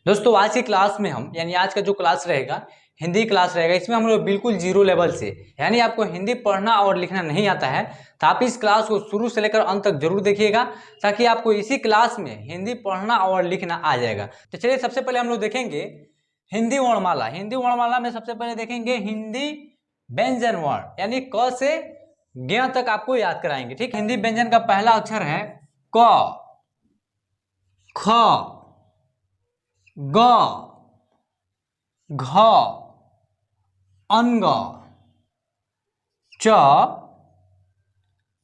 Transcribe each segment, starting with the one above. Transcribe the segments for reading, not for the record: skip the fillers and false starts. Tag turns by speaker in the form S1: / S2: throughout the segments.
S1: दोस्तों आज की क्लास में हम यानी आज का जो क्लास रहेगा हिंदी क्लास रहेगा, इसमें हम लोग बिल्कुल जीरो लेवल से यानी आपको हिंदी पढ़ना और लिखना नहीं आता है तो आप इस क्लास को शुरू से लेकर अंत तक जरूर देखिएगा ताकि आपको इसी क्लास में हिंदी पढ़ना और लिखना आ जाएगा। तो चलिए सबसे पहले हम लोग देखेंगे हिंदी वर्णमाला। हिंदी वर्णमाला में सबसे पहले देखेंगे हिंदी व्यंजन वर्ण यानी क से ज्ञ तक आपको याद कराएंगे। ठीक, हिंदी व्यंजन का पहला अक्षर है क, ख, ग, घ, अंग, च,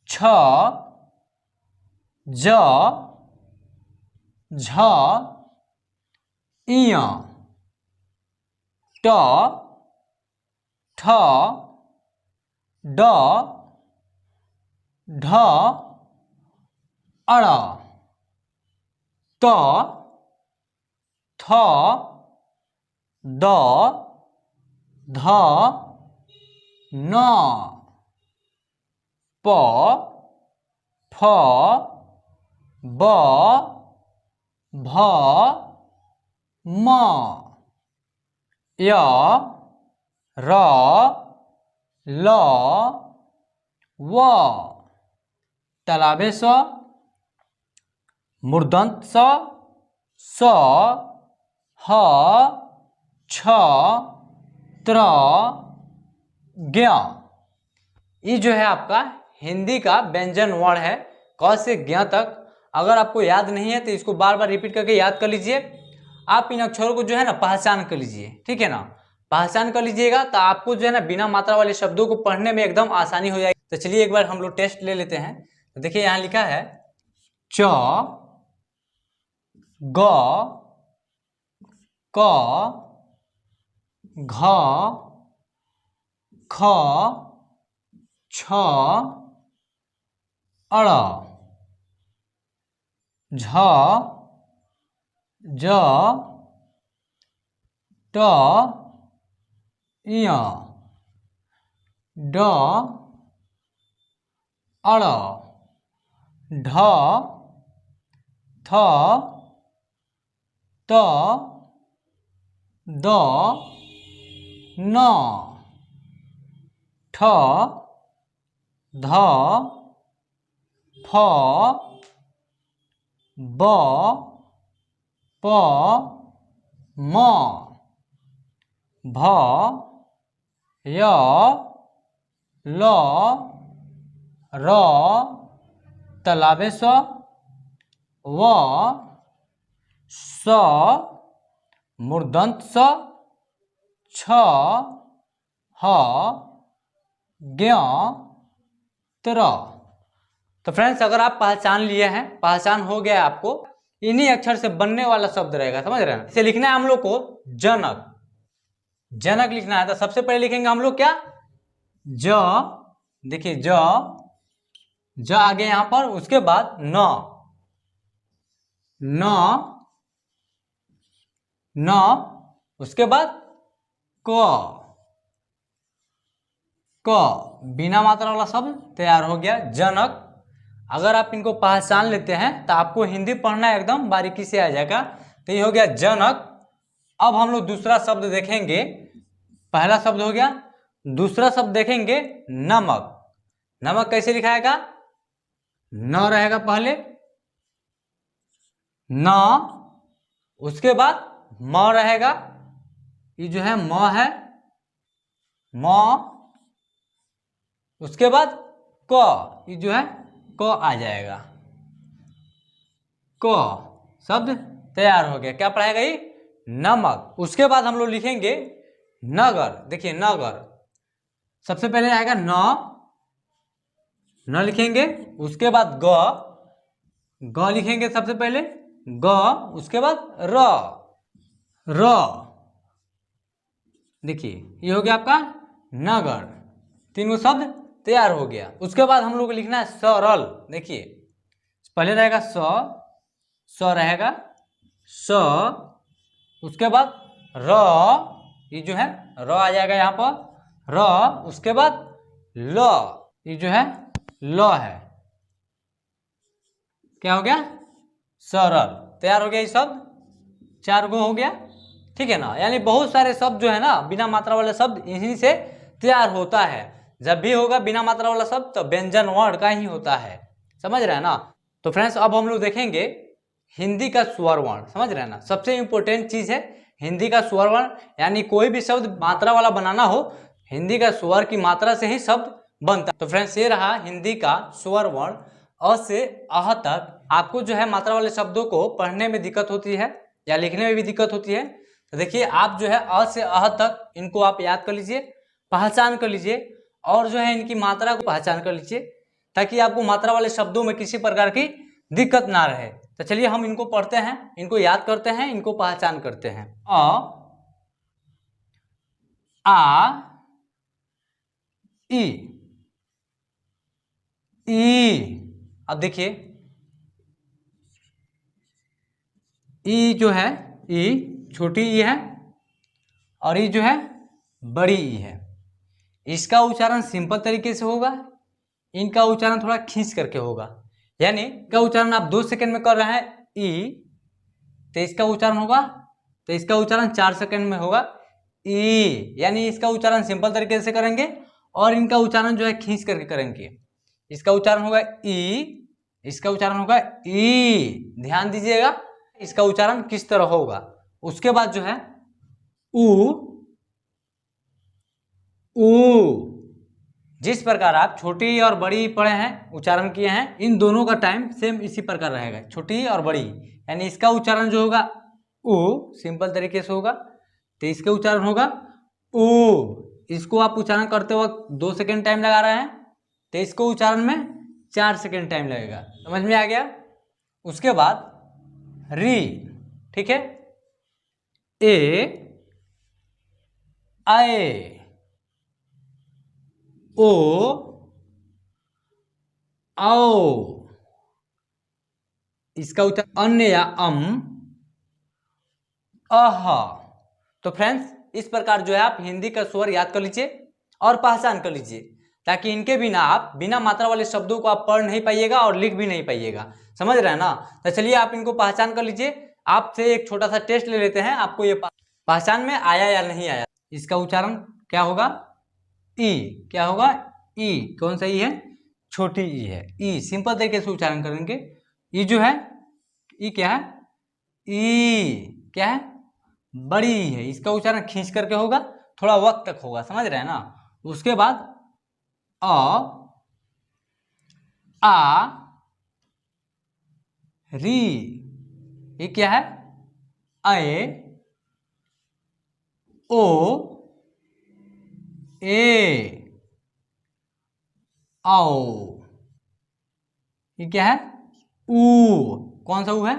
S1: छ, ज, झ, इय, ट, ठ, ड, ढ, अड़, त, थ, द, ध, न, प, फ, ब, भ, म, य, र, ल, व, तालाबे स, मूर्धन्त स, ह, छ, त्र, ज्ञ। ये जो है आपका हिंदी का व्यंजन वर्ण है क से ज्ञ तक। अगर आपको याद नहीं है तो इसको बार बार रिपीट करके याद कर लीजिए। आप इन अक्षरों को जो है ना पहचान कर लीजिए, ठीक है ना, पहचान कर लीजिएगा तो आपको जो है ना बिना मात्रा वाले शब्दों को पढ़ने में एकदम आसानी हो जाएगी। तो चलिए एक बार हम लोग टेस्ट ले लेते हैं। तो देखिए यहाँ लिखा है च, ग, क, घ, ख, छ, अड़, झ, ज, ट, इय, ड, अड़, ढ, थ, त, द, न, ठ, ध, फ, ब, प, म, भ, य, ल, र, तालाबे स, व, स, मूर्धन्त स, छ, ह, ज्ञ, त्र। तो फ्रेंड्स अगर आप पहचान लिए हैं, पहचान हो गया आपको, इन्हीं अक्षर से बनने वाला शब्द रहेगा, समझ रहे हैं। इसे लिखना है हम लोग को जनक। जनक लिखना है तो सबसे पहले लिखेंगे हम लोग क्या, ज, देखिए ज आगे यहां पर, उसके बाद न, न, उसके बाद क, बिना मात्रा वाला शब्द तैयार हो गया जनक। अगर आप इनको पहचान लेते हैं तो आपको हिंदी पढ़ना एकदम बारीकी से आ जाएगा। तो ये हो गया जनक। अब हम लोग दूसरा शब्द देखेंगे। पहला शब्द हो गया, दूसरा शब्द देखेंगे नमक। नमक कैसे लिखाएगा, न रहेगा पहले, न, उसके बाद म रहेगा, ये जो है म है, म, उसके बाद क, ये जो है क आ जाएगा, क शब्द तैयार हो गया। क्या पढ़ाएगा ये, नमक। उसके बाद हम लोग लिखेंगे नगर। देखिए नगर, सबसे पहले आएगा न लिखेंगे, उसके बाद ग लिखेंगे सबसे पहले, ग, उसके बाद र। देखिए ये हो गया आपका नगर, तीनों शब्द तैयार हो गया। उसके बाद हम लोग को लिखना है सरल। देखिए पहले रहेगा स रहेगा, स, उसके बाद र, ये जो है र आ जाएगा यहाँ पर, र, उसके बाद ल, ये जो है ल है, क्या हो गया, सरल। तैयार हो गया ये शब्द। 4 गो हो गया, ठीक है ना। यानी बहुत सारे शब्द जो है ना बिना मात्रा वाले शब्द इन्हीं से तैयार होता है। जब भी होगा बिना मात्रा वाला शब्द तो व्यंजन वर्ण का ही होता है, समझ रहे हैं ना। तो फ्रेंड्स अब हम लोग देखेंगे हिंदी का स्वर वर्ण, समझ रहे हैं ना। सबसे इंपॉर्टेंट चीज है हिंदी का स्वर वर्ण, यानी कोई भी शब्द मात्रा वाला बनाना हो हिंदी का स्वर की मात्रा से ही शब्द बनता है। तो फ्रेंड्स ये रहा हिंदी का स्वर वर्ण अ से अह तक। आपको जो है मात्रा वाले शब्दों को पढ़ने में दिक्कत होती है या लिखने में भी दिक्कत होती है, तो देखिए आप जो है अ से अह तक इनको आप याद कर लीजिए, पहचान कर लीजिए और जो है इनकी मात्रा को पहचान कर लीजिए ताकि आपको मात्रा वाले शब्दों में किसी प्रकार की दिक्कत ना रहे। तो चलिए हम इनको पढ़ते हैं, इनको याद करते हैं, इनको पहचान करते हैं। अ आ ई अब देखिए ई जो है ई छोटी ई है और ई जो है बड़ी ई है। इसका उच्चारण सिंपल तरीके से होगा, इनका उच्चारण थोड़ा खींच करके होगा। यानी का उच्चारण आप 2 सेकंड में कर रहे हैं ई, तो इसका उच्चारण होगा, तो इसका उच्चारण 4 सेकंड में होगा ई। यानी इसका उच्चारण सिंपल तरीके से करेंगे और इनका उच्चारण जो है खींच करके करेंगे। इसका उच्चारण होगा ई, इसका उच्चारण होगा ई। ध्यान दीजिएगा इसका उच्चारण किस तरह होगा। उसके बाद जो है ऊ, जिस प्रकार आप छोटी और बड़ी पढ़े हैं उच्चारण किए हैं, इन दोनों का टाइम सेम इसी प्रकार रहेगा, छोटी और बड़ी। यानी इसका उच्चारण जो होगा ऊ सिंपल तरीके से होगा, तो इसका उच्चारण होगा ऊ। इसको आप उच्चारण करते वक्त 2 सेकंड टाइम लगा रहे हैं, तो इसको उच्चारण में 4 सेकंड टाइम लगेगा। समझ में आ गया। उसके बाद री, ठीक है, ए आए, ओ आओ। इसका उच्चारण अन्य या अह। तो फ्रेंड्स इस प्रकार जो है आप हिंदी का स्वर याद कर लीजिए और पहचान कर लीजिए ताकि इनके बिना आप बिना मात्रा वाले शब्दों को आप पढ़ नहीं पाइएगा और लिख भी नहीं पाइएगा, समझ रहे हैं ना। तो चलिए आप इनको पहचान कर लीजिए। आपसे एक छोटा सा टेस्ट ले लेते हैं, आपको ये पहचान में आया या नहीं आया। इसका उच्चारण क्या होगा ई, क्या होगा ई। कौन सा ई है, छोटी ई है, ई सिंपल तरीके से उच्चारण करेंगे। ई जो है ई क्या है, ई क्या है, बड़ी ई है। इसका उच्चारण खींच करके होगा, थोड़ा वक्त तक होगा, समझ रहे हैं ना। उसके बाद आ री, ये क्या है, ए ओ ए आओ। ये क्या है, ऊ। कौन सा ऊ है,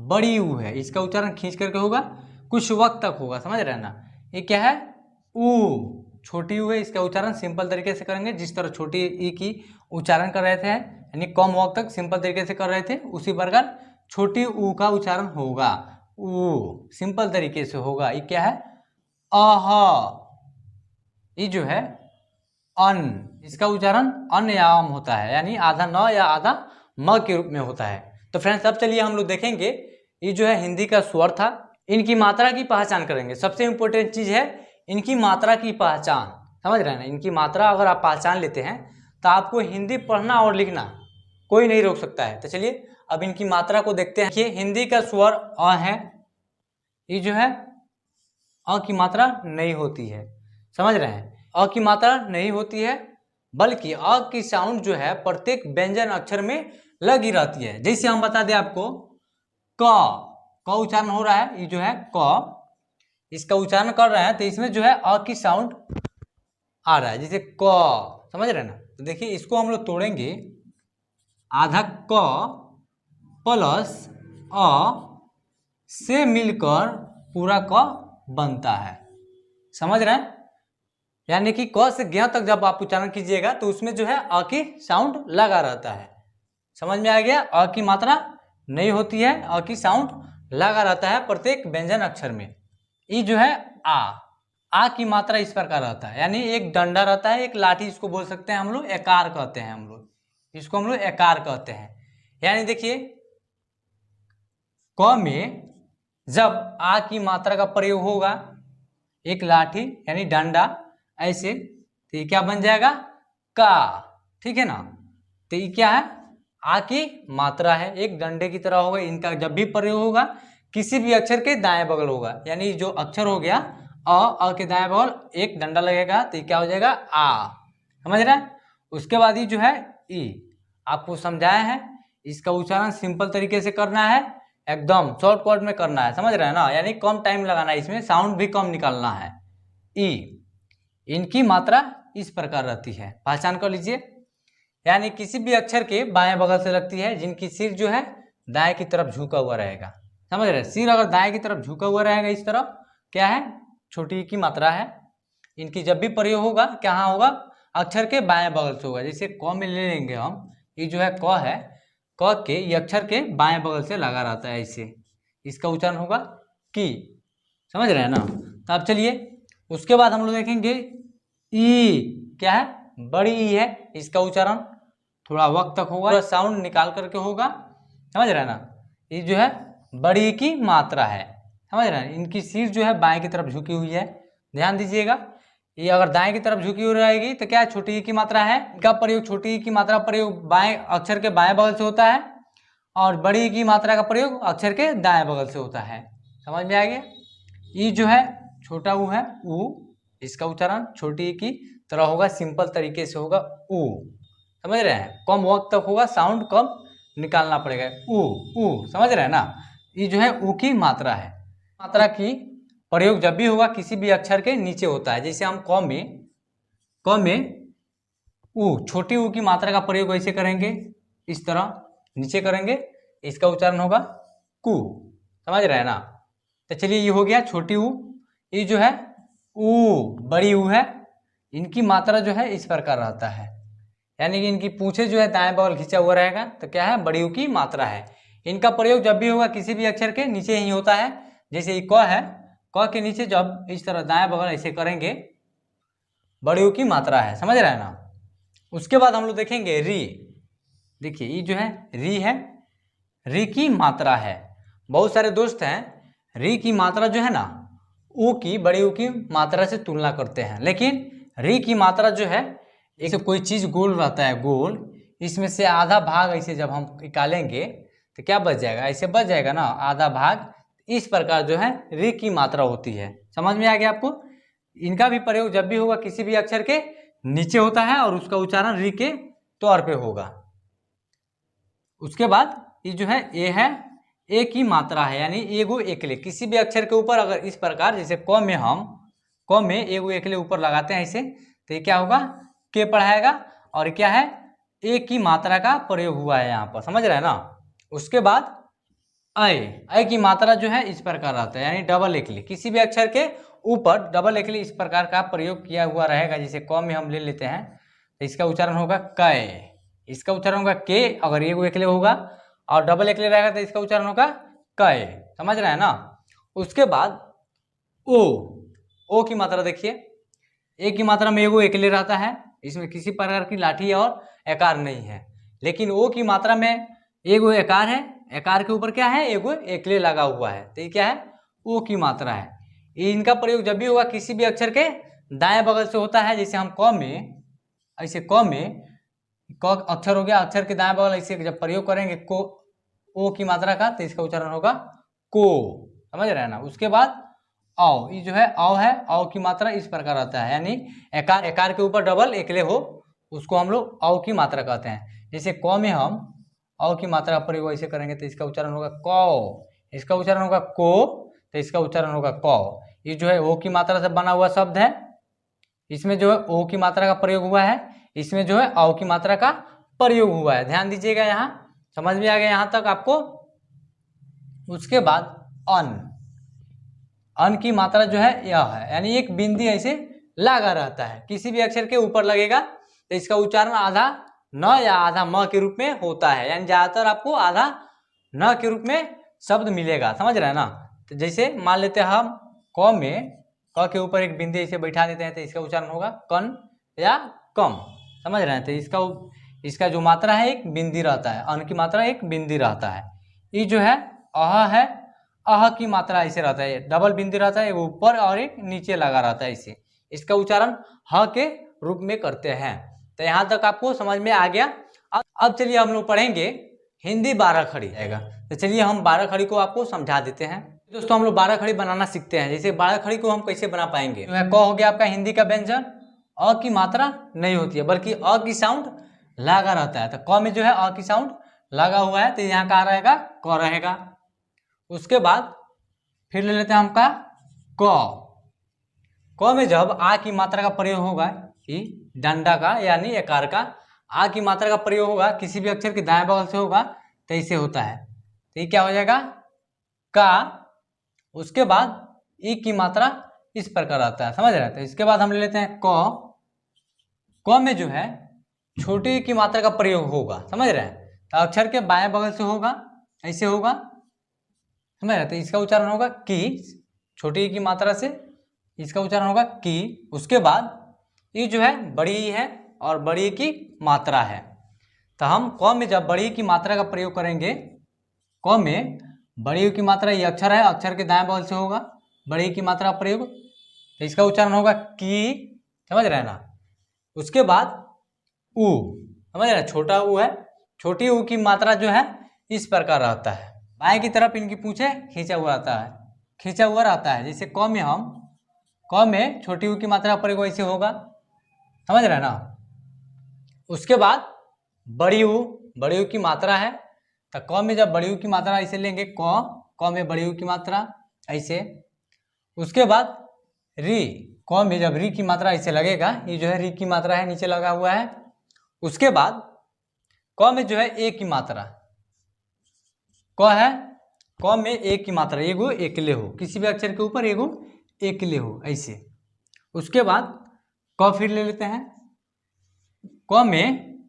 S1: बड़ी ऊ है। इसका उच्चारण खींच करके होगा, कुछ वक्त तक होगा, समझ रहे हैं ना। ये क्या है, ऊ। छोटी ऊ है, इसका उच्चारण सिंपल तरीके से करेंगे जिस तरह छोटी ई की उच्चारण कर रहे थे, यानी कम वक्त तक सिंपल तरीके से कर रहे थे, उसी प्रकार छोटी ऊ का उच्चारण होगा, ऊ सिंपल तरीके से होगा। ये क्या है, अह। ये जो है अन, इसका उच्चारण अन या अम होता है, यानी आधा न या आधा म के रूप में होता है। तो फ्रेंड्स अब चलिए हम लोग देखेंगे ये जो है हिंदी का स्वर था, इनकी मात्रा की पहचान करेंगे। सबसे इंपॉर्टेंट चीज है इनकी मात्रा की पहचान, समझ रहे हैं ना। इनकी मात्रा अगर आप पहचान लेते हैं तो आपको हिंदी पढ़ना और लिखना कोई नहीं रोक सकता है। तो चलिए अब इनकी मात्रा को देखते हैं। हिंदी का स्वर अ है, ये जो है अ की मात्रा नहीं होती है, समझ रहे हैं। अ की मात्रा नहीं होती है, बल्कि अ की साउंड जो है प्रत्येक व्यंजन अक्षर में लगी रहती है। जैसे हम बता दें आपको क उच्चारण हो रहा है, ये जो है क, इसका उच्चारण कर रहे हैं तो इसमें जो है अ की साउंड आ रहा है, जैसे क, समझ रहे हैं ना। तो देखिए इसको हम लोग तोड़ेंगे, आधा क प्लस अ से मिलकर पूरा क बनता है, समझ रहे हैं। यानी कि क से ज्ञ तक जब आप उच्चारण कीजिएगा तो उसमें जो है अ की साउंड लगा रहता है, समझ में आ गया। अ की मात्रा नहीं होती है, अ की साउंड लगा रहता है प्रत्येक व्यंजन अक्षर में। ये जो है आ की मात्रा इस प्रकार रहता है, यानी एक डंडा रहता है, एक लाठी, इसको बोल सकते हैं हम लोग एकार कहते हैं, हम लोग इसको हम लोग एकार कहते हैं। यानी देखिए क में जब आ की मात्रा का प्रयोग होगा, एक लाठी यानी डंडा ऐसे, तो ये क्या बन जाएगा, का। ठीक है ना, तो ये क्या है, आ की मात्रा है, एक डंडे की तरह होगा। इनका जब भी प्रयोग होगा किसी भी अक्षर के दाएं बगल होगा, यानी जो अक्षर हो गया अ के दाएं बगल एक डंडा लगेगा, तो ये क्या हो जाएगा, आ। समझ रहे हैं। उसके बाद ये जो है ई, आपको समझाया है, इसका उच्चारण सिंपल तरीके से करना है, एकदम शॉर्टकट में करना है, समझ रहे हैं ना, यानी कम टाइम लगाना है, इसमें साउंड भी कम निकालना है। ई, इनकी मात्रा इस प्रकार रहती है, पहचान कर लीजिए। यानी किसी भी अक्षर के बाएं बगल से लगती है, जिनकी सिर जो है दाएं की तरफ झुका हुआ रहेगा। समझ रहे हैं, सिर अगर दाएं की तरफ झुका हुआ रहेगा इस तरफ, क्या है, छोटी ई की मात्रा है। इनकी जब भी प्रयोग होगा कहाँ होगा, अक्षर के बाएं बगल से होगा। जैसे क में ले लेंगे हम, ये जो है क है, क के ये अक्षर के बाएं बगल से लगा रहता है ऐसे, इसका उच्चारण होगा की। समझ रहे हैं ना। तो अब चलिए उसके बाद हम लोग देखेंगे ई, क्या है, बड़ी ई है, इसका उच्चारण थोड़ा वक्त तक होगा, थोड़ा साउंड निकाल करके होगा। समझ रहे हैं ना, ये जो है बड़ी ई की मात्रा है। समझ रहे हैं, इनकी सिर जो है बाएं की तरफ झुकी हुई है, ध्यान दीजिएगा। ये अगर दाएं की तरफ झुकी हुई रहेगी तो क्या छोटी ई की मात्रा है, इनका प्रयोग, छोटी ई की मात्रा प्रयोग बाएं अक्षर के बाएं बगल से होता है, और बड़ी ई की मात्रा का प्रयोग अक्षर के दाएं बगल से होता है। समझ में आ गया। ई जो है छोटा ऊ है, ऊ, इसका उच्चारण छोटी ई की तरह होगा, सिंपल तरीके से होगा ऊ। समझ रहे हैं, कम वक्त तक होगा, साउंड कम निकालना पड़ेगा, ऊ ऊ। समझ रहे हैं ना, ये जो है ऊ की मात्रा है। मात्रा की प्रयोग जब भी होगा किसी भी अक्षर के नीचे होता है। जैसे हम क में ऊ, छोटी ऊ की मात्रा का प्रयोग ऐसे करेंगे, इस तरह नीचे करेंगे, इसका उच्चारण होगा कु। समझ रहे हैं ना। तो चलिए ये हो गया छोटी ऊ। ये जो है ऊ, बड़ी ऊ है, इनकी मात्रा जो है इस प्रकार रहता है, यानी कि इनकी पूंछे जो है दाएं बगल खींचा हुआ रहेगा, तो क्या है, बड़ी ऊ की मात्रा है। इनका प्रयोग जब भी होगा किसी भी अक्षर के नीचे ही होता है। जैसे ये क है, क के नीचे जब इस तरह दाएं बगल ऐसे करेंगे, बड़ी ऊ की मात्रा है। समझ रहे हैं ना। उसके बाद हम लोग देखेंगे री। देखिए ये जो है री है, री की मात्रा है। बहुत सारे दोस्त हैं री की मात्रा जो है ना, ऊ की, बड़ी ऊ की मात्रा से तुलना करते हैं, लेकिन री की मात्रा जो है, एक कोई चीज गोल रहता है, गोल, इसमें से आधा भाग ऐसे जब हम निकालेंगे तो क्या बच जाएगा, ऐसे बच जाएगा ना आधा भाग। इस प्रकार जो है री की मात्रा होती है। समझ में आ गया आपको। इनका भी प्रयोग जब भी होगा किसी भी अक्षर के नीचे होता है, और उसका उच्चारण री के तौर पे होगा। उसके बाद ये जो है ए है, ए की मात्रा है, यानी एगो एकले। किसी भी अक्षर के ऊपर अगर इस प्रकार, जैसे क में हम क में एगो एकले ऊपर लगाते हैं ऐसे, तो ये क्या होगा, के पढ़ाएगा, और क्या है, ए की मात्रा का प्रयोग हुआ है यहाँ पर। समझ रहे हैं ना। उसके बाद ऐ की मात्रा जो है इस प्रकार आता है, यानी डबल एकले। किसी भी अक्षर के ऊपर डबल एकले इस प्रकार का प्रयोग किया हुआ रहेगा। जैसे क में हम ले लेते हैं, तो इसका उच्चारण होगा कै, इसका उच्चारण होगा के, अगर एगो एकले होगा, और डबल एकले रहेगा तो इसका उच्चारण होगा कै। समझ रहे हैं ना। उसके बाद ओ की मात्रा देखिए, ए की मात्रा में एगो एकले रहता है, इसमें किसी प्रकार की लाठी और एकार नहीं है। लेकिन ओ की मात्रा में एगो एकार है, एकार के ऊपर क्या है, एगो एकले लगा हुआ है, तो ये क्या है, ओ की मात्रा है। इनका प्रयोग जब भी होगा किसी भी अक्षर के दाएं बगल से होता है। जैसे हम क में, ऐसे क में, क अक्षर हो गया, अक्षर के दाएं बगल ऐसे जब प्रयोग करेंगे को, ओ की मात्रा का, तो इसका उच्चारण होगा को। समझ रहे हैं ना। उसके बाद औ, ये जो है औ है, औ की मात्रा इस प्रकार आता है, यानी एकार, एकार के ऊपर डबल एकले हो, उसको हम लोग औ की मात्रा कहते हैं। जैसे क में हम औ की मात्रा का प्रयोग ऐसे करेंगे, तो इसका उच्चारण होगा कौ, इसका उच्चारण होगा को, तो इसका उच्चारण होगा कौ। ये जो है ओ की मात्रा से बना हुआ शब्द है, इसमें जो है ओ की मात्रा का प्रयोग हुआ है, इसमें जो है औ की मात्रा का प्रयोग हुआ है। ध्यान दीजिएगा, यहाँ समझ में आ गया यहाँ तक आपको। उसके बाद अन की मात्रा जो है यह है, यानी एक बिंदी ऐसे लगा रहता है, किसी भी अक्षर के ऊपर लगेगा तो इसका उच्चारण आधा न या आधा म के रूप में होता है, यानी ज्यादातर आपको आधा न के रूप में शब्द मिलेगा। समझ रहे हैं ना। तो जैसे मान लेते हैं हम क में, क के ऊपर एक बिंदी ऐसे बैठा देते हैं, तो इसका उच्चारण होगा कन या कम। समझ रहे हैं। तो इसका जो मात्रा है एक बिंदी रहता है, अन की मात्रा एक बिंदी रहता है। ये जो है अह है, अह की मात्रा ऐसे रहता है, डबल बिंदी रहता है, एक ऊपर और एक नीचे लगा रहता है इसे, इसका उच्चारण ह के रूप में करते हैं। तो यहाँ तक आपको समझ में आ गया। अब चलिए हम लोग पढ़ेंगे हिंदी 12 खड़ी आएगा। तो चलिए हम 12 खड़ी को आपको समझा देते हैं। दोस्तों हम लोग 12 खड़ी बनाना सीखते हैं। जैसे 12 खड़ी को हम कैसे बना पाएंगे, जो है क हो गया आपका हिंदी का व्यंजन, अ की मात्रा नहीं होती है बल्कि अ की साउंड लगा रहता है। तो क में जो है अ की साउंड लगा हुआ है, तो यहाँ का रहेगा क रहेगा। उसके बाद फिर ले लेते हैं हम का क में जब आ की मात्रा का प्रयोग होगा, कि डंडा का यानी एकार का आ की मात्रा का प्रयोग होगा, किसी भी अक्षर के दाएं बगल से होगा, तो ऐसे होता है। तो ये क्या हो जाएगा का। उसके बाद ई की मात्रा इस प्रकार आता है, समझ रहे हैं। तो इसके बाद हम ले लेते हैं क में जो है छोटी की मात्रा का प्रयोग होगा, समझ रहे हैं। तो अक्षर के बाएं बगल से होगा, ऐसे होगा, समझ रहे। तो इसका उच्चारण होगा की, छोटी की मात्रा से इसका उच्चारण होगा की। उसके बाद ये जो है बड़ी ई है और बड़ी की मात्रा है। तो हम क में जब बड़ी की मात्रा का प्रयोग करेंगे, क में बड़ी की मात्रा ये अक्षर है, अक्षर के दाएं बगल से होगा बड़ी की मात्रा प्रयोग, तो इसका उच्चारण होगा की, समझ रहे हैं ना। उसके बाद उ, समझ रहे हैं, छोटा उ है, छोटी उ की मात्रा जो है इस प्रकार रहता है, बाएं की तरफ इनकी पूंछे खींचा हुआ आता है, खींचा हुआ रहता है। जैसे क में हम क में छोटी उ की मात्रा प्रयोग ऐसे होगा, समझ रहे हैं ना। उसके बाद बड़ी उ की मात्रा है, तो क में जब बड़ी उ की मात्रा ऐसे लेंगे, क में बड़ी उ की मात्रा ऐसे। उसके बाद री, क में जब री की मात्रा ऐसे लगेगा, ये जो है री की मात्रा है, नीचे लगा हुआ है। उसके बाद क में जो है ए की मात्रा, क है, क में ए की मात्रा, एगो एकले हो, किसी भी अक्षर के ऊपर एगो एकले हो ऐसे। उसके बाद क फिर ले लेते हैं, क में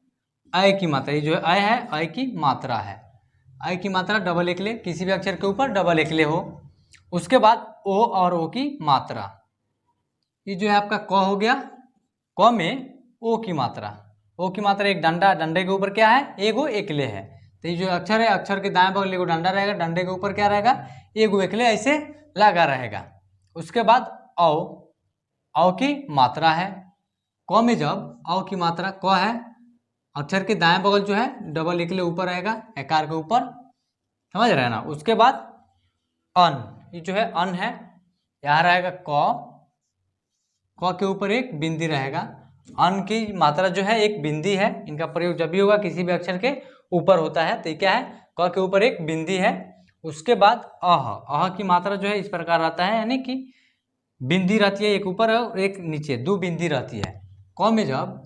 S1: अय की मात्रा, ये जो है अय है, अय की मात्रा है, अय की मात्रा डबल एकले, किसी भी अक्षर के ऊपर डबल एकले हो। उसके बाद ओ और ओ की मात्रा, ये जो है आपका क हो गया। क में ओ की मात्रा, ओ की मात्रा एक डंडा, डंडे के ऊपर क्या है, एगो एकले है। तो ये जो अक्षर है, अक्षर के दाएं बगल एगो डंडा रहेगा, डंडे के ऊपर क्या रहेगा, एगो एकले ऐसे लगा रहेगा। उसके बाद औ की मात्रा है, क में जब औ की मात्रा क है, अक्षर के दाएं बगल जो है डबल एकले ऊपर रहेगा, एकार के ऊपर, समझ रहे हैं ना। उसके बाद अन, ये जो है अन है, यहाँ रहेगा क के ऊपर एक बिंदी रहेगा। अन की मात्रा जो है एक बिंदी है, इनका प्रयोग जब भी होगा किसी भी अक्षर के ऊपर होता है। तो ये क्या है, क के ऊपर एक बिंदी है। उसके बाद अह की मात्रा जो है इस प्रकार रहता है, यानी कि बिंदी रहती है एक ऊपर और एक नीचे, दो बिंदी रहती है। क में जब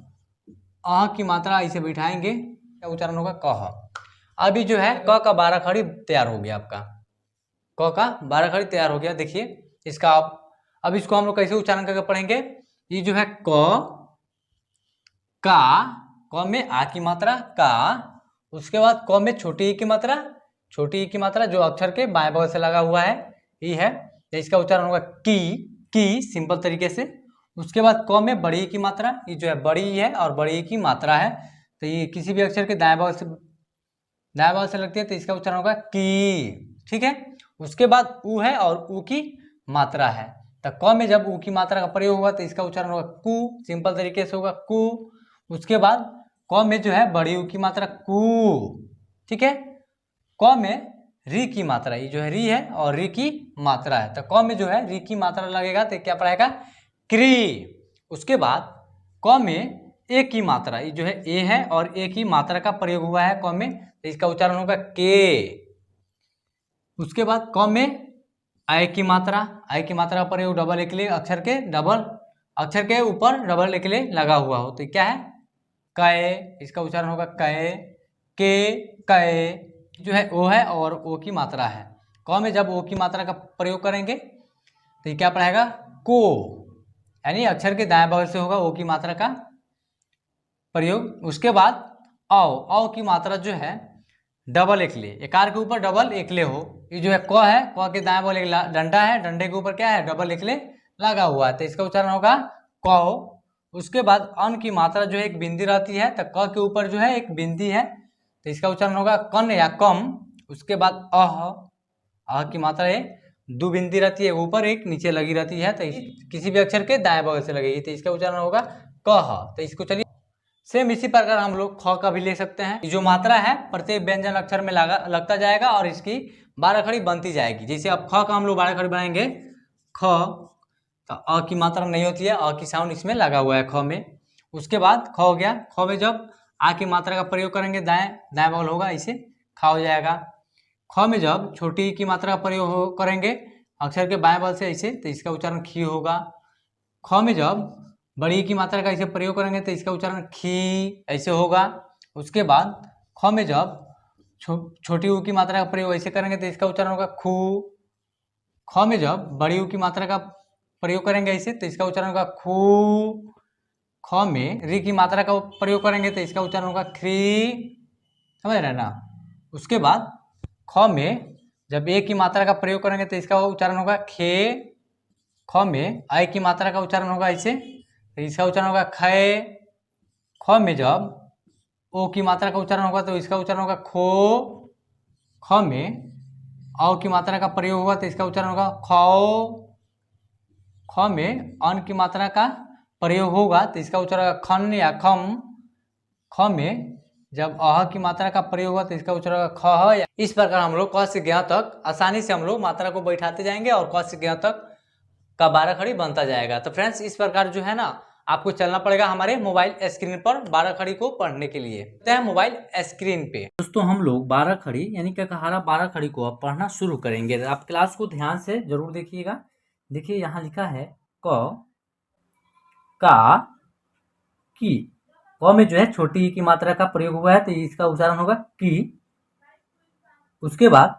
S1: अह की मात्रा इसे बिठाएंगे, क्या उच्चारण होगा, कह। अभी जो है क का 12 खड़ी तैयार हो गया आपका, क का 12 खड़ी तैयार हो गया। देखिए इसका अब इसको हम लोग कैसे उच्चारण करके पढ़ेंगे। ये जो है क में आ की मात्रा का, उसके बाद क में छोटी ई की मात्रा, छोटी ई की मात्रा जो अक्षर के बाएं बगल से लगा हुआ है ई है, तो इसका उच्चारण होगा की, सिंपल तरीके से। उसके बाद क में बड़ी ई की मात्रा, ये जो है बड़ी ई है और बड़ी ई की मात्रा है, तो ये किसी भी अक्षर के दाएं बगल से लगती है, तो इसका उच्चारण होगा की, ठीक है। उसके बाद उ है और उ की मात्रा है, तो क में जब उ की मात्रा का प्रयोग होगा तो इसका उच्चारण होगा कु, सिंपल तरीके से होगा कु। उसके बाद क में जो है बड़ी उ की मात्रा कु, ठीक है। क में री की मात्रा, ये जो है री है और री की मात्रा है, तो क में जो है री की मात्रा लगेगा तो क्या पड़ेगा, क्री। उसके बाद क में ए की मात्रा, ये जो है ए है और ए की मात्रा का प्रयोग हुआ है क में, तो इसका उच्चारण होगा के। उसके बाद क में आय की मात्रा, आय की मात्रा का प्रयोग डबल एकले, अक्षर के ऊपर डबल एकले लगा हुआ हो, तो क्या है, कै, इसका उच्चारण होगा कै, कै जो है ओ है और ओ की मात्रा है। क में जब ओ की मात्रा का प्रयोग करेंगे तो ये क्या पढ़ेगा, को, यानी अक्षर के दाएं बगल से होगा ओ की मात्रा का प्रयोग। उसके बाद औ की मात्रा जो है डबल एकले, एकार के ऊपर डबल एकले हो, ये जो है क के दाएं बगल एक डंडा है, डंडे के ऊपर क्या है, डबल एकले लगा हुआ है, तो इसका उच्चारण होगा क। उसके बाद अन की मात्रा जो है एक बिंदी रहती है, तो क के ऊपर जो है एक बिंदी है, तो इसका उच्चारण होगा कन या कम। उसके बाद अ की मात्रा है दो बिंदी रहती है, ऊपर एक नीचे लगी रहती है, तो किसी भी अक्षर के दाएं बगल से लगेगी, तो इसका उच्चारण होगा कह। तो इसको चलिए सेम इसी प्रकार हम लोग ख का भी ले सकते हैं। जो मात्रा है प्रत्येक व्यंजन अक्षर में लगता जाएगा और इसकी 12 खड़ी बनती जाएगी। जैसे अब ख का हम लोग 12 खड़ी बनाएंगे, ख, तो अ की मात्रा नहीं होती है, अ की साउंड इसमें लगा हुआ है ख में। उसके बाद ख हो गया, ख में जब आ की मात्रा का प्रयोग करेंगे दाएं दाएं बगल होगा, इसे खा हो जाएगा। ख में जब छोटी की मात्रा का प्रयोग करेंगे अक्षर के बाएं बगल से ऐसे, तो इसका उच्चारण खी होगा। ख में जब बड़ी की मात्रा का ऐसे प्रयोग करेंगे तो इसका उच्चारण खी ऐसे होगा। उसके बाद ख में जब छोटी ऊ की मात्रा का प्रयोग ऐसे करेंगे तो इसका उच्चारण होगा खू। ख में जब बड़ी ऊ की मात्रा का प्रयोग करेंगे ऐसे, तो इसका उच्चारण होगा खू। ख में री की मात्रा का प्रयोग करेंगे तो इसका उच्चारण होगा ख्री, समझ रहे ना। उसके बाद ख में जब ए की मात्रा का प्रयोग करेंगे तो इसका उच्चारण होगा खे। ख में आई की मात्रा का उच्चारण होगा ऐसे, तो इसका उच्चारण होगा खे। ख में जब ओ की मात्रा का उच्चारण होगा तो इसका उच्चारण होगा खो। ख में औ की मात्रा का प्रयोग होगा तो इसका उच्चारण होगा खौ। ख में अन की मात्रा का प्रयोग होगा तो इसका उच्चारण होगा खन या खम। ख में जब अह की मात्रा का प्रयोग होगा तो इसका उच्चारण होगा खह। इस प्रकार हम लोग क से ज्ञ तक आसानी से हम लोग मात्रा को बैठाते जाएंगे और क से ज्ञ तक का 12 खड़ी बनता जाएगा। तो फ्रेंड्स इस प्रकार जो है ना आपको चलना पड़ेगा हमारे मोबाइल स्क्रीन पर 12 खड़ी को पढ़ने के लिए। तो है मोबाइल स्क्रीन पे दोस्तों हम लोग 12 खड़ी यानी ककहारा 12 खड़ी को अब पढ़ना शुरू करेंगे। आप क्लास को ध्यान से जरूर देखिएगा। देखिए यहाँ लिखा है क, का, की। क में जो है छोटी की मात्रा का प्रयोग हुआ है तो इसका उच्चारण होगा की। उसके बाद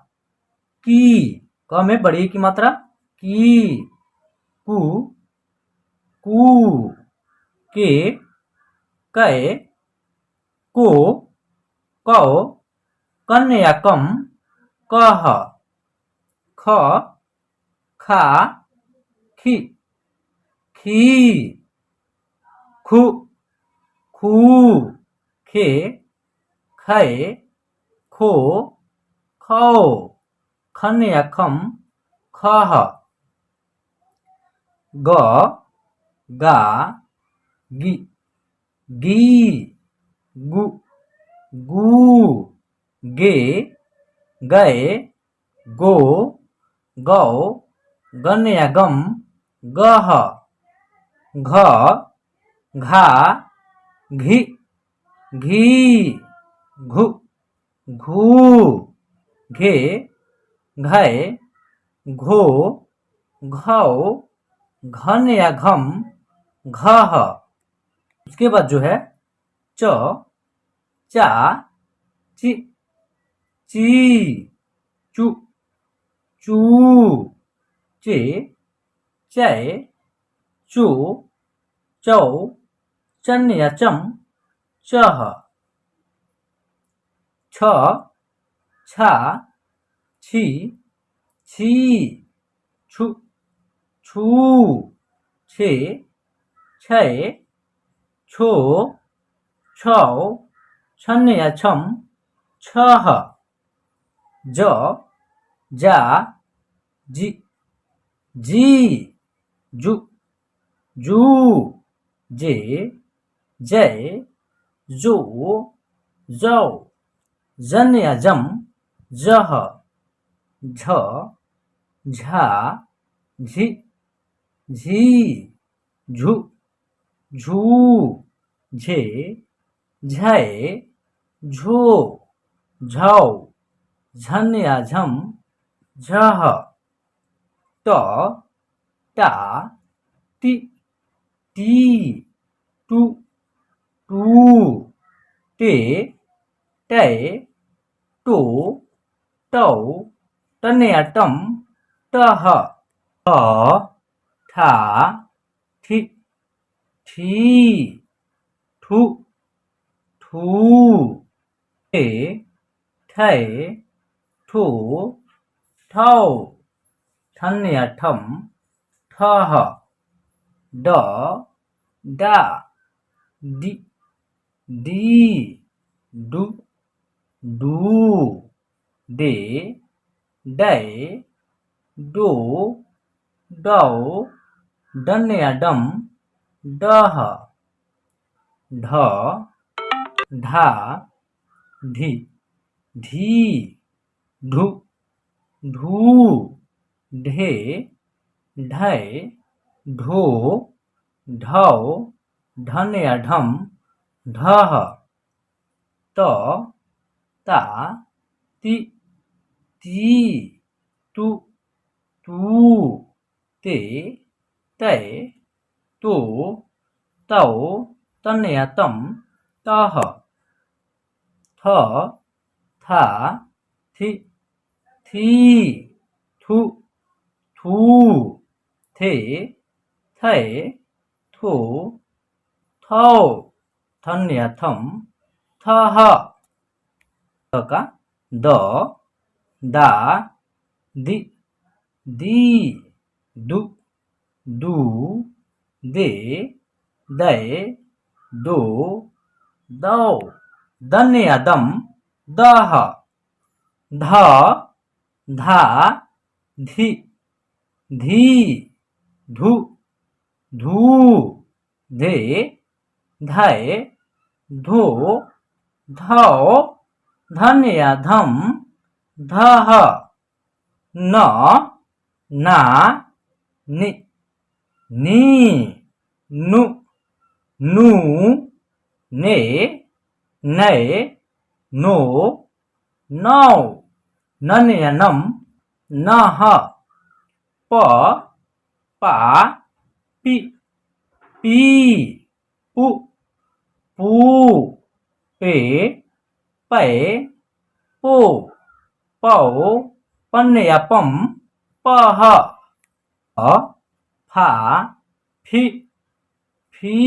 S1: की, क में बड़ी की मात्रा की। कु, कू, के, कै, को, कौ, कन या कम, कह, ख, खा, खी, खी, खु, खू, खे, खे, खो, खौ, खन या खम, खह, ग, गा, गी, गी, गु, गू, गे, गए, गो, गौ, गन या गम, गह, घ, घा, घी, घी, घु, घू, घे, घय, घो, घौ, घन या घम, घह। उसके बाद जो है च, चा, ची, ची, चू, चू, चे, चै, चो, चौ, चन या चम, चह, छ, छा, छी, छी, छु, छू, छे, छै, छो, छौ, छन या छम, छह, ज, जा, जी, जी, जू, जू, जे, जय, जो, जौ, जन या जम, जह, झ, झा, झी, झी, झू, झू, झे, झय, झो, झौ, झन या झम, झह, ट, टा, टी, टी, टू, टू, टे, टै, टो, टौ, टन या टम, टह, ठ, ठा, ठी, ठी, ठू, ठू, ठे, ठै, ठो, ठौ, ठन या ठम, ठह, ड, डा, डी, डी, डू, डू, डे, डै डो डौ डन या डम डह ढ ढा ढी धी ढु ढू ढे ढै ढो ढौ ढन या ढम ढह त ता ति ती तु तू ते तै तो तौ तन या तम तह थ था थि थी थु थू थे थे थो थौ थन या थम थह का द दा दि दी दु दू दे दै दो दौ दन या दम दह ध धा धि धी धु धू धे धै धो धौ धन या धम धह न ना नि नी नु नू ने नै नो नौ नन या नम नह प पा पि पी पु पू पे पै पो पौ पन या पम पह फा फि फी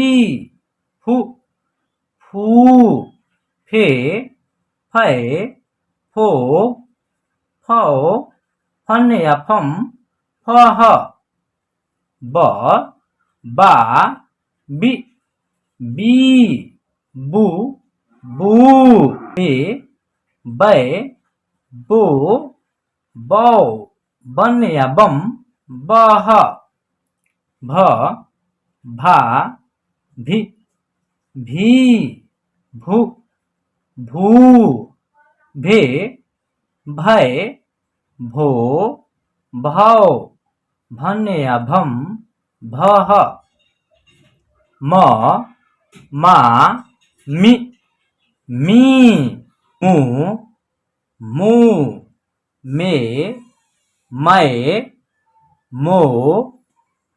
S1: फु फू फे फै फो फौ फन या फम फह ब बा बि बी बु बू बे बै बो बौ बन या बम बह भ भा भी भी भू भू भे भै भो भौ भन या भम भह म मा मि मी मू मू मे मै मो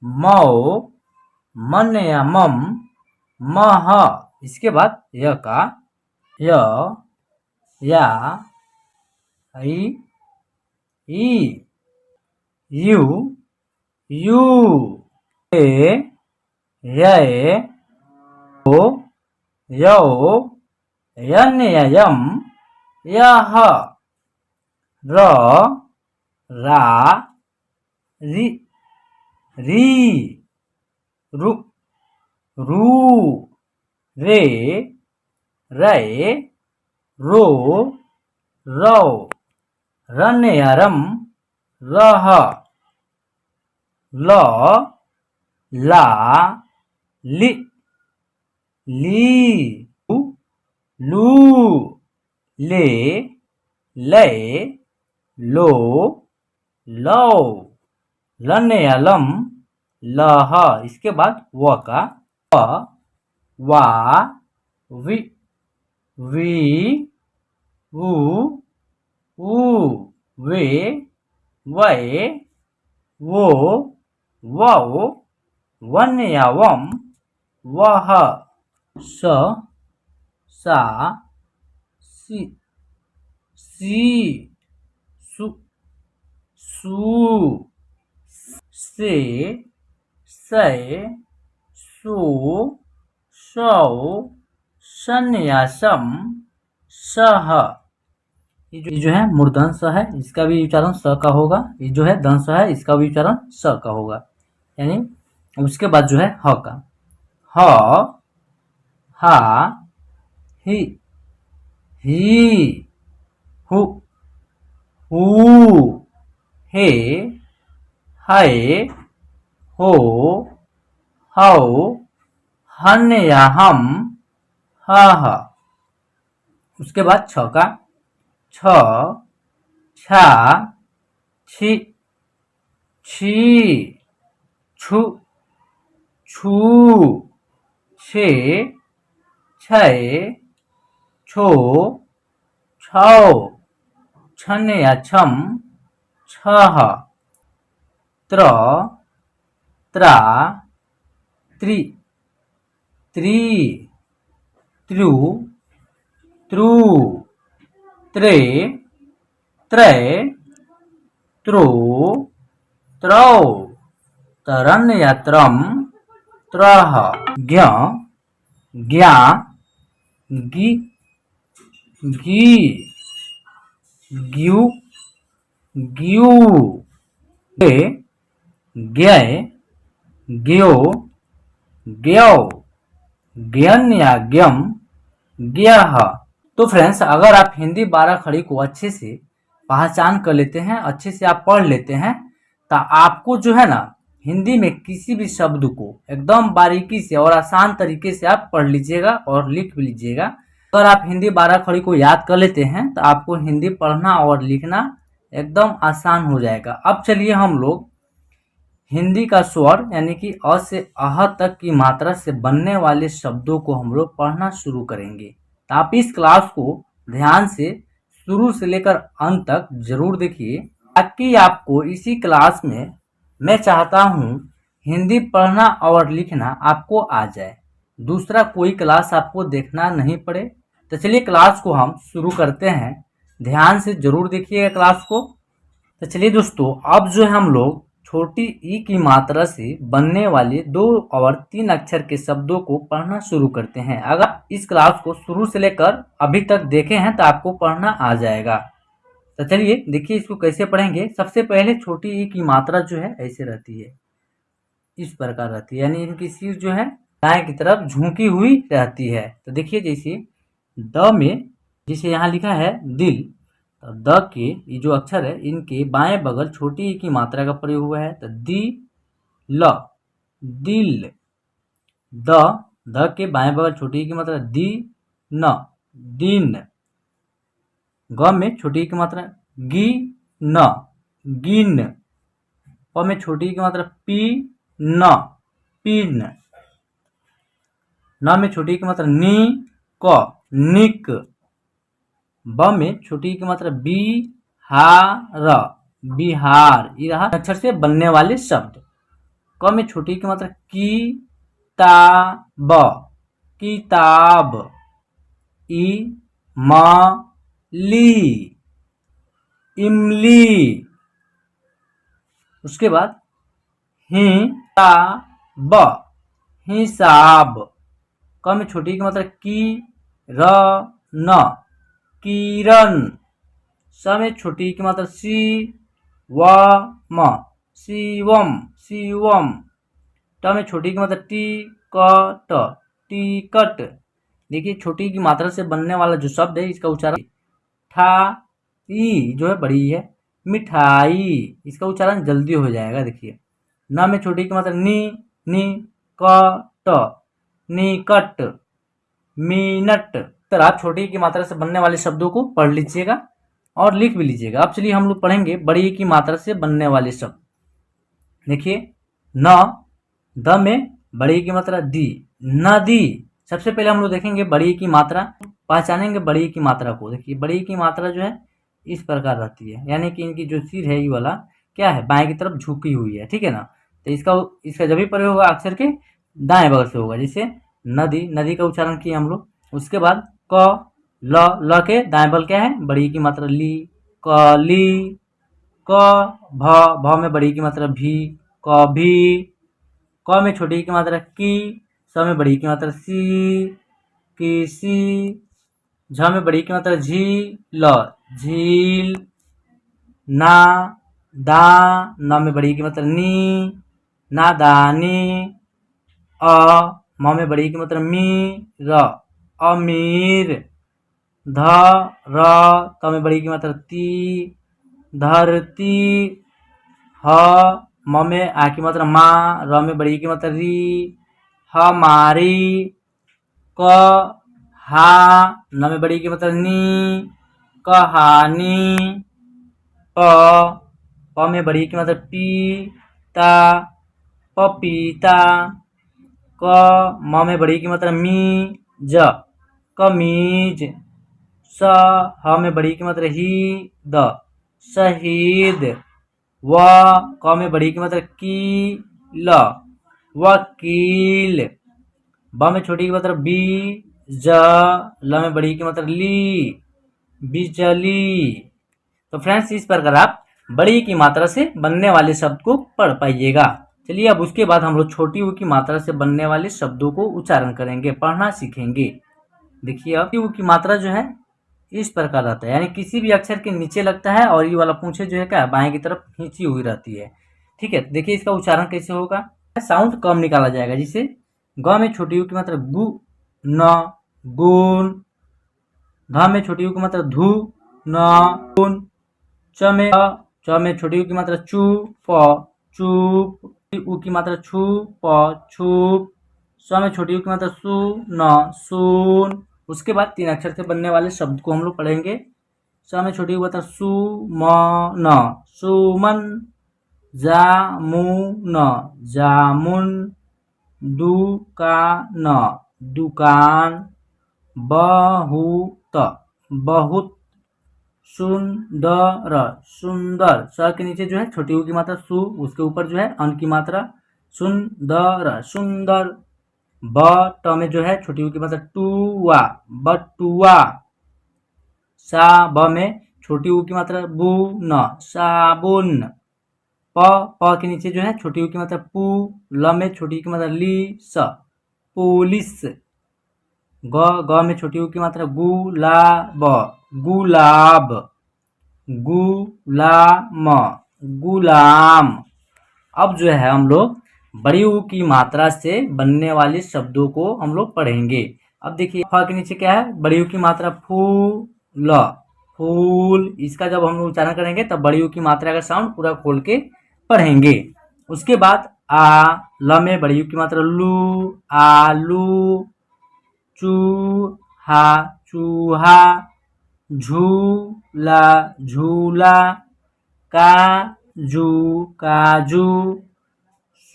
S1: मौ मन या मम मह इसके बाद य का य या ई ई यू यू ए य ओ यौ यन या यम यह र रा रि री रु रू रे रै रो रौ रन या रम रह ल ला लि ली लू ले लै लो लौ लन या लम लह इसके बाद व का व वा वि वी ऊ ऊ वे वै वो वौ वन या वम वह स सा सी सी सु सू से सै सो सौ सन या सम सह ये जो है मूर्धन्य स है इसका भी उच्चारण स का होगा। ये जो है दंश है इसका भी उच्चारण स का होगा। यानी उसके बाद जो है ह का ह हा ही ही हु हू हे, हाय, हो, हाउ, हन या हम, हा हा। उसके बाद छ का छ, छा, छी, छी, छु, छू, छे, छय, छो, छौ, छन या छम, छह, त्र, त्रा, त्रि, त्री, त्रु, त्रु, त्रे, त्रै, त्रो, त्रौ, तरन या त्रम, त्रह, ज्ञ, ज्ञा, गि, गी, ग्यू, ग्यू, गे, ज्ञय, ज्ञो, ज्ञौ, ज्ञन या ज्ञम, ज्ञह। तो फ्रेंड्स, अगर आप हिंदी 12 खड़ी को अच्छे से पहचान कर लेते हैं, अच्छे से आप पढ़ लेते हैं, तो आपको जो है ना हिंदी में किसी भी शब्द को एकदम बारीकी से और आसान तरीके से आप पढ़ लीजिएगा और लिख भी लीजिएगा। अगर आप हिंदी 12 खड़ी को याद कर लेते हैं तो आपको हिंदी पढ़ना और लिखना एकदम आसान हो जाएगा। अब चलिए हम लोग हिंदी का स्वर यानी कि अ से अह तक की मात्रा से बनने वाले शब्दों को हम लोग पढ़ना शुरू करेंगे। तो आप इस क्लास को ध्यान से शुरू से लेकर अंत तक जरूर देखिए, ताकि आपको इसी क्लास में मैं चाहता हूँ हिंदी पढ़ना और लिखना आपको आ जाए, दूसरा कोई क्लास आपको देखना नहीं पड़े। तो चलिए क्लास को हम शुरू करते हैं, ध्यान से जरूर देखिएगा क्लास को। तो चलिए दोस्तों, अब जो है हम लोग छोटी ई की मात्रा से बनने वाले 2 और 3 अक्षर के शब्दों को पढ़ना शुरू करते हैं। अगर इस क्लास को शुरू से लेकर अभी तक देखे हैं तो आपको पढ़ना आ जाएगा। तो चलिए देखिए इसको कैसे पढ़ेंगे। सबसे पहले छोटी ई की मात्रा जो है ऐसे रहती है, इस प्रकार रहती है, यानी इनकी सिर जो है दाएं की तरफ झुकी हुई रहती है। तो देखिए जैसे द में, जिसे यहाँ लिखा है दिल, तो द के ये जो अक्षर है इनके बाएं बगल छोटी ई की मात्रा का प्रयोग हुआ है। तो दी ल, दिल। द के बाएं बगल छोटी ई की मात्रा दी न, दिन। ग में छोटी ई की मात्रा गी न, गिन। प में छोटी ई की मात्रा पी न, पिन। न में छोटी ई की मात्रा नी क, निक। ब में छोटी ई की मात्रा बी हा र, बिहार। ये रहा अक्षर से बनने वाले शब्द। क में छोटी ई की मात्रा की ता ब, किताब। ई म ली, इमली। उसके बाद ही ता ब, हिसाब। क में छोटी की मात्रा की र न, किरण। स में छोटी की मात्रा सी व म, शिवम, शिवम। ट में छोटी की मात्रा टी क ट, टिकट। देखिए छोटी की मात्रा से बनने वाला जो शब्द है इसका उच्चारण ठा ई जो है बड़ी है, मिठाई। इसका उच्चारण जल्दी हो जाएगा। देखिए न में छोटी की मात्रा नी नी क ट, निकट, मिनट। तरह आप छोटी की मात्रा से बनने वाले शब्दों को पढ़ लीजिएगा और लिख भी लीजिएगा। अब चलिए हम लोग पढ़ेंगे बड़ी की मात्रा से बनने वाले शब्द। देखिए न, द में बड़ी की मात्रा दी, नदी। सबसे पहले हम लोग देखेंगे बड़ी की मात्रा, पहचानेंगे बड़ी की मात्रा को। देखिए बड़ी की मात्रा जो है इस प्रकार रहती है, यानी कि इनकी जो सिर है ये वाला क्या है, बाएं की तरफ झुकी हुई है, ठीक है ना। तो इसका जब भी प्रयोग होगा अक्षर के दाएं बगल से होगा, जैसे नदी, नदी का उच्चारण किए हम लोग। उसके बाद क ल के दाएं बगल क्या है, बड़ी की मात्रा ली, कली। क भ में बड़ी की मात्रा भी, कभी। क में छोटी की मात्रा की, स में बड़ी की मात्रा सी, किसी। झ में बड़ी की मात्रा झी ल, झील। ना दा, न में बड़ी की मात्रा नी, नादानी। अ म में बड़ी की मात्रा मी र, अमीर। ध र, त में बड़ी की मात्रा ती, धरती।
S2: ह म में आ की मात्रा मा, र में बड़ी की मात्रा री, हमारी, क हा, न में बड़ी की मात्रा नी, कहानी, प में बड़ी की मात्रा पी, ता, पपीता, क म में बड़ी की मात्रा मी, ज, कमीज, स ह में बड़ी की मात्रा ही, द, शहीद, व क में बड़ी की मात्रा की, ल, वकील, ब में छोटी की मात्रा बी, ज, ल में बड़ी की मात्रा ली, बिजली। तो फ्रेंड्स इस प्रकार आप बड़ी की मात्रा से बनने वाले शब्द को पढ़ पाइएगा। चलिए अब उसके बाद हम लोग छोटी ऊ की मात्रा से बनने वाले शब्दों को उच्चारण करेंगे, पढ़ना सीखेंगे। देखिए अब ऊ की मात्रा जो है इस प्रकार रहता है, यानी किसी भी अक्षर के नीचे लगता है और ये वाला पूंछे जो है क्या बाएं की तरफ खींची हुई रहती है। ठीक है, देखिए इसका उच्चारण कैसे होगा। साउंड कम निकाला जाएगा, जिसे ग में छोटी ऊ की मात्रा गु, न, गुण, ध में छोटी ऊ की मात्रा धु, न, गुण, च में छोटी ऊ की मात्रा चू, प, चूप, ऊ की मात्रा छू, प, छूप, स में छोटी ऊ की मात्रा सु, न, सून। उसके बाद 3 अक्षर से बनने वाले शब्द को हम लोग पढ़ेंगे। स में छोटी ऊ की मात्रा सु, म, न, सुमन, जामुन, जामुन, दुकान, दुकान, बहुत, बहुत, सुंदर, सुंदर। स के नीचे जो है छोटी ऊ की मात्रा सु, उसके ऊपर जो है अन की मात्रा सुंदर, सुंदर। ब ट में जो है छोटी ऊ की मात्रा टुआ, बटुआ। सा ब में छोटी ऊ की मात्रा बु, न, साबुन। प के नीचे जो है छोटी ऊ की मात्रा पू, ल में छोटी ऊ की मात्रा ली, स, पुलिस। ग में छोटी ऊ की मात्रा गुलाब, गुलाब, गुलाम, गुलाम। अब जो है हम लोग बड़ी ऊ की मात्रा से बनने वाले शब्दों को हम लोग पढ़ेंगे। अब देखिए फ के नीचे क्या है, बड़ी ऊ की मात्रा फूल, फूल। इसका जब हम लोग उच्चारण करेंगे तब बड़ी ऊ की मात्रा का साउंड पूरा खोल के पढ़ेंगे। उसके बाद आ, ल में बड़ी ऊ की मात्रा लू, आलू, चूहा, चूहा, झूला, झूला, काजू, काजू,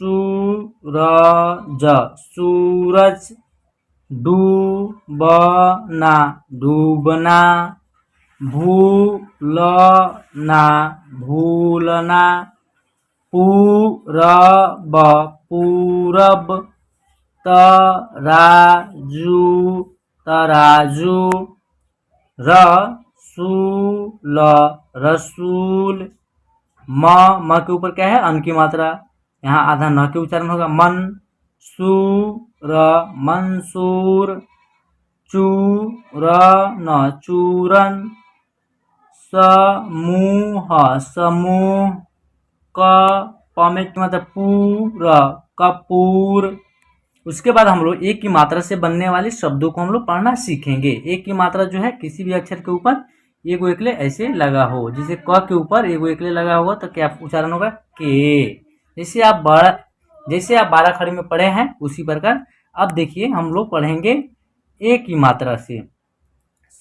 S2: सूरज, सूरज, डूबना, डूबना, भूलना, भूलना, पूरब, पूरब, तराजू, तराजू, रसूल, रसूल। म के ऊपर क्या है अन की मात्रा, यहाँ आधा न के उच्चारण होगा, मन, सूर, मंसूर, चूरन, चूरन, समूह, समूह। प में मतलब पूर, कपूर। उसके बाद हम लोग एक की मात्रा से बनने वाले शब्दों को हम लोग पढ़ना सीखेंगे। एक की मात्रा जो है किसी भी अक्षर के ऊपर एगो एकले ऐसे लगा हो, जैसे क के ऊपर एगो एकले लगा होगा तो क्या उच्चारण होगा के। जैसे आप 12 खड़ी में पढ़े हैं उसी प्रकार अब देखिए हम लोग पढ़ेंगे एक की मात्रा से।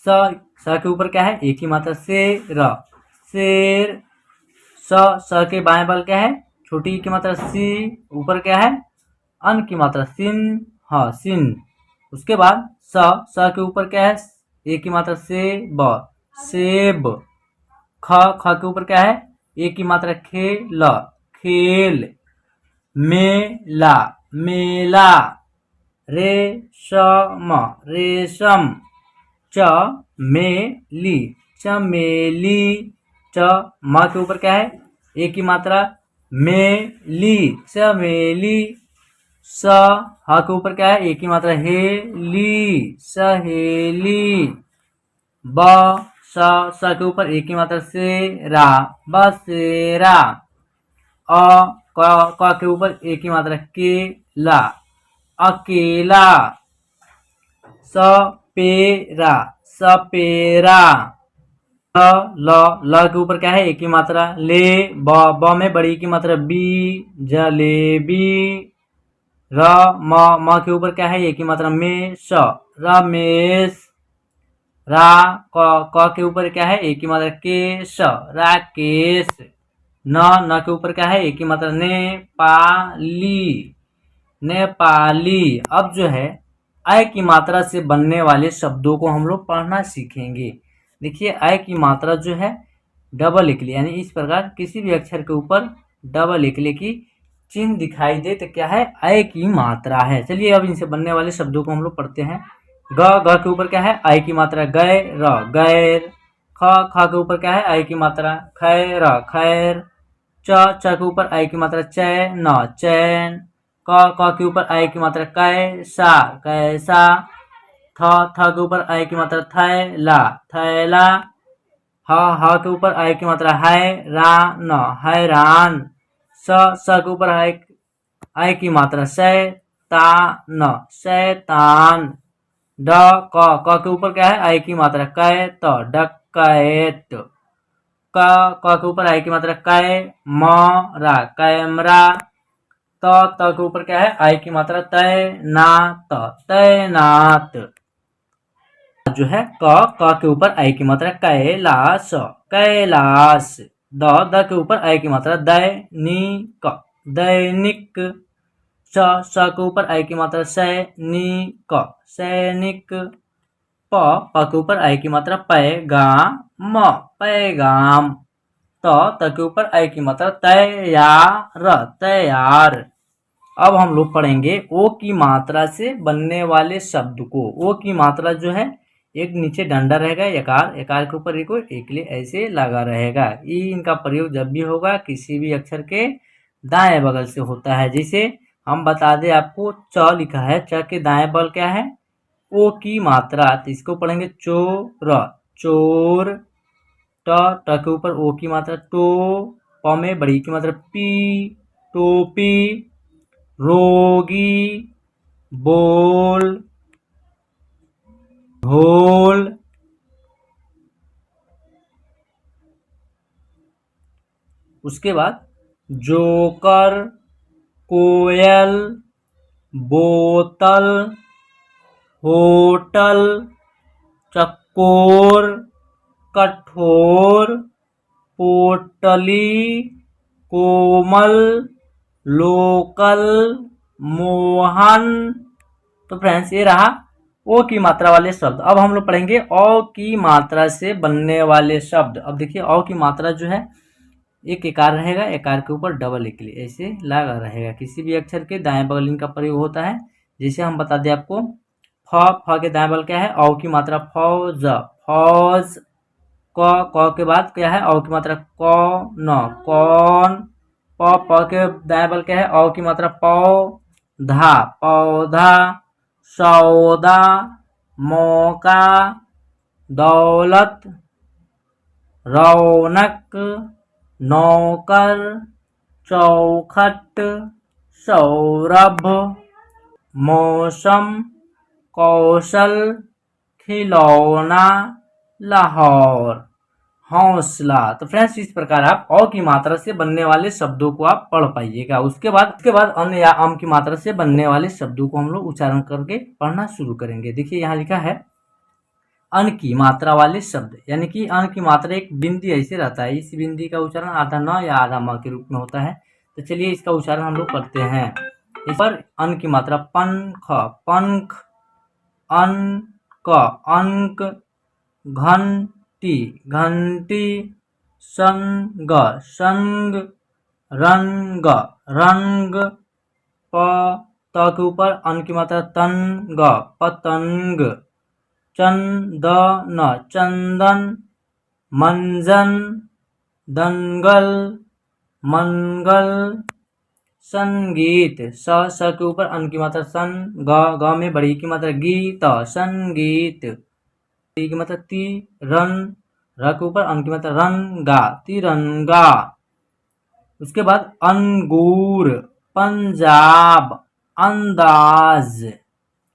S2: स के ऊपर क्या है एक की मात्रा शेर, शेर। स के बाएं बल क्या है छोटी की मात्रा सी, ऊपर क्या है अन की मात्रा सिन, हाँ सिन। उसके बाद स के ऊपर क्या है एक की मात्रा से, ब, सेब। ख के ऊपर क्या है एक की मात्रा खेल, खेल। मेला, मेला। रेशम, रेशम। चमेली, चमेली। म के ऊपर क्या है एक की मात्रा मेली, चमेली। ह के ऊपर क्या है एक की मात्रा हेली, सहेली। स के ऊपर एक की मात्रा सेरा, बसेरा। क के ऊपर एक की मात्रा केला, अकेला। सपेरा, सपेरा। ल के ऊपर क्या है एक ही मात्रा ले, ब में बड़ी की मात्रा बी, जलेबी। म के ऊपर क्या है एक ही मात्रा में, स, रमेश। रा क के ऊपर क्या है एक ही मात्रा के, स, राकेश। न के ऊपर क्या है एक ही मात्रा ने, पाली, नेपाली। अब जो है अय की मात्रा से बनने वाले शब्दों को हम लोग पढ़ना सीखेंगे। देखिए अय की मात्रा जो है डबल इकली, यानी इस प्रकार किसी भी अक्षर के ऊपर डबल इकली की चिन्ह दिखाई दे तो क्या है, अय की मात्रा है। चलिए अब इनसे बनने वाले शब्दों को हम लोग पढ़ते हैं। ग के ऊपर क्या है अय की मात्रा, गैर, गैर। ख के ऊपर क्या है अय की मात्रा, खैर, खैर। च के ऊपर अय की मात्रा, चैन, चैन। क के ऊपर अय की मात्रा, कैसा, कैसा। थ के ऊपर अय की मात्रा, थैला, थैला। ह के ऊपर अय की मात्रा, हैरान, हैरान। स के ऊपर अय की मात्रा, शैतान, शैतान। क के ऊपर क्या है अय की मात्रा, कैत, डकैत। क के ऊपर अय की मात्रा, कैमरा, कैमरा। त के ऊपर क्या है अय की मात्रा, तैनात, तैनात। जो है क के ऊपर अय की मात्रा, कैलाश, कैलाश। द के ऊपर अय की मात्रा, दैनिक, दैनिक। स के ऊपर अय की मात्रा, सैनिक, सैनिक। प के ऊपर अय की मात्रा, पैगाम, पैगाम। त के ऊपर अय की मात्रा, तैयार, तैयार। अब हम लोग पढ़ेंगे ओ की मात्रा से बनने वाले शब्द को। ओ की मात्रा जो है एक नीचे डंडा रहेगा, यकार, यकार के ऊपर एक एकले ऐसे लगा रहेगा। ये इनका प्रयोग जब भी होगा किसी भी अक्षर के दाएं बगल से होता है। जैसे हम बता दें आपको, च लिखा है, च के दाएं बगल क्या है ओ की मात्रा, तो इसको पढ़ेंगे चोर, चोर। ट के ऊपर ओ की मात्रा, टो। प में बड़ी की मात्रा, पी, टोपी। रोगी, बोल, ढोल। उसके बाद जोकर, कोयल, बोतल, होटल, चकोर, कठोर, पोटली, कोमल, लोकल, मोहन। तो फ्रेंड्स ये रहा ओ की मात्रा वाले शब्द। अब हम लोग पढ़ेंगे औ की मात्रा से बनने वाले शब्द। अब देखिए औ की मात्रा जो है एक एकार रहेगा, एकार के ऊपर डबल इकली ऐसे लगा रहेगा। किसी भी अक्षर के दाएं बगल इनका प्रयोग होता है। जैसे हम बता दें आपको, फ के दाएं बगल क्या है औ की मात्रा, फौज, फौज। क के बाद क्या है औ की मात्रा, कौन, कौन। प के दाएं बगल क्या है औ की मात्रा, पौधा, पौधा। सौदा, मौका, दौलत, रौनक, नौकर, चौखट, सौरभ, मौसम, कौशल, खिलौना, लाहौर, हौसला। तो फ्रेंड्स इस प्रकार आप औ की मात्रा से बनने वाले शब्दों को आप पढ़ पाइएगा। उसके बाद अन या आम की मात्रा से बनने वाले शब्दों को हम लोग उच्चारण करके पढ़ना शुरू करेंगे। देखिए यहाँ लिखा है अन की मात्रा वाले शब्द, यानी कि अन की मात्रा एक बिंदी ऐसे रहता है। इस बिंदी का उच्चारण आधा न या आधा म के रूप में होता है। तो चलिए इसका उच्चारण हम लोग करते हैं। इस पर अन की मात्रा, पंख, पंख। अंक, अंक। घंटी, घंटी। संग, संग। रंग, रंग। त के ऊपर अन की मात्रा, तंग, पतंग। चंदन, चंदन। मंजन, दंगल, मंगल। संगीत, स के ऊपर अन की मात्रा, सन, ग में बड़ी की मात्रा, गीत, संगीत। ती की मात्रा, ती, रन, र के ऊपर अन की मात्रा, रंगा, तिरंगा। उसके बाद अंगूर, पंजाब, अंदाज।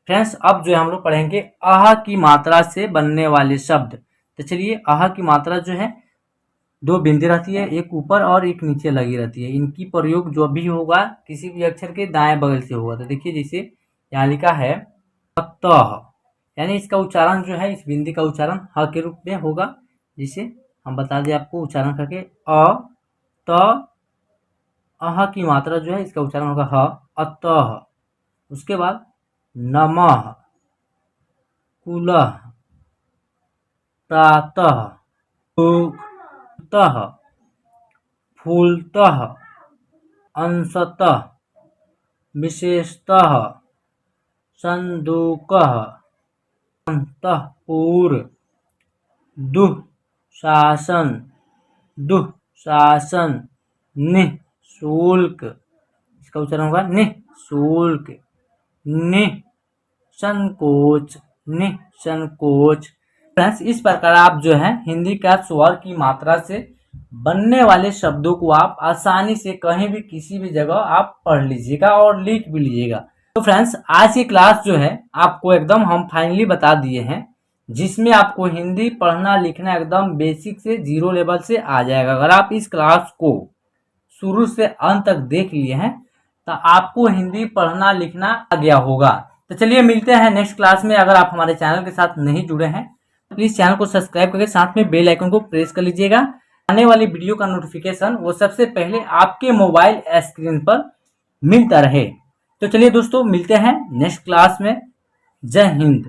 S2: फ्रेंड्स अब जो है हम लोग पढ़ेंगे आह की मात्रा से बनने वाले शब्द। तो तो चलिए आह की मात्रा जो है 2 बिंदी रहती है, एक ऊपर और एक नीचे लगी रहती है। इनकी प्रयोग जो भी होगा किसी भी अक्षर के दाएं बगल से होगा। तो देखिए जैसे यहाँ लिखा है अतः, यानी इसका उच्चारण जो है, इस बिंदी का उच्चारण ह के रूप में होगा, जिसे हम बता दें आपको उच्चारण करके अ त अह की मात्रा जो है इसका उच्चारण होगा ह, अतः। उसके बाद नमः, कुलः, प्रातः, उक्तः, फूलतः, अंशतः, विशेषतः, संदूकः, अंतःपुर, दुःशासन, दुःशासन, निःशुल्क, इसका उच्चारण होगा निःशुल्क, निःसंकोच, निःसंकोच। फ्रेंड्स इस प्रकार आप जो है हिंदी का स्वर की मात्रा से बनने वाले शब्दों को आप आसानी से कहीं भी किसी भी जगह आप पढ़ लीजिएगा और लिख भी लीजिएगा। तो फ्रेंड्स आज की क्लास जो है आपको एकदम हम फाइनली बता दिए हैं, जिसमें आपको हिंदी पढ़ना लिखना एकदम बेसिक से 0 लेवल से आ जाएगा। अगर आप इस क्लास को शुरू से अंत तक देख लिए हैं तो आपको हिंदी पढ़ना लिखना आ गया होगा। तो चलिए मिलते हैं नेक्स्ट क्लास में। अगर आप हमारे चैनल के साथ नहीं जुड़े हैं तो प्लीज चैनल को सब्सक्राइब करके साथ में बेल आइकन को प्रेस कर लीजिएगा। आने वाली वीडियो का नोटिफिकेशन वो सबसे पहले आपके मोबाइल स्क्रीन पर मिलता रहे। तो चलिए दोस्तों मिलते हैं नेक्स्ट क्लास में। जय हिंद।